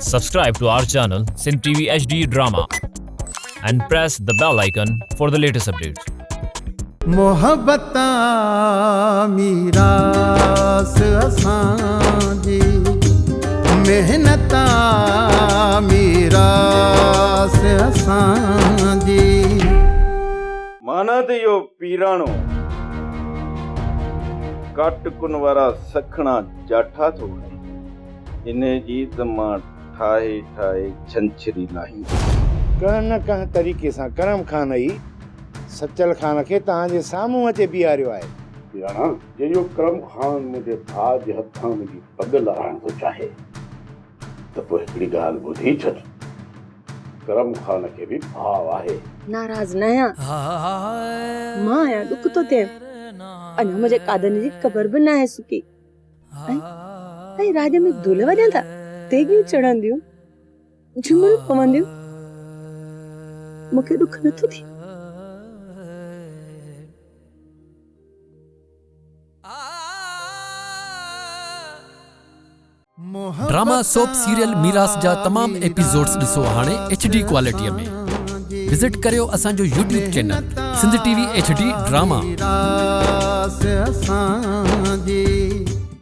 Subscribe to our channel Sindh TV HD Drama and press the bell icon for the latest updates. मोहब्बता मीरास असांजी मेहनता मीरास असांजी माना ते यो पीराणो cut कुन वारा सखणा जाठा थो इन जी त मां ठाहे ठाहे छंछरी लाही कंहिं न कंहिं तरीक़े सां करम खान ई सचल खान खे तव्हांजे साम्हूं अचे बीहारियो आहे। पीराणा जो करम खान मुंहिंजे भाउ जे हथां मुंहिंजी पग लहाइण थो चाहे त पोइ हिकिड़ी ॻाल्हि ॿुधी छॾ, करम खान खे बि भाउ आहे। नाराज़ न आहियां, मां आहियां, ॾुख थो थिए। अञा मुंहिंजे कादन जी क़बर बि न आहे सुकी। ऐं राज में दुल वॼंदा, तेगियूं चढ़ंदियूं, झुमर पवंदियूं, मूंखे ॾुख नथो थिए। ड्रामा सोप सीरियल मीरास जा तमाम एपिसोड्स ॾिसो हाणे HD क्वालिटीअ में। विजिट करियो असांजो YouTube channel Sindh TV HD drama.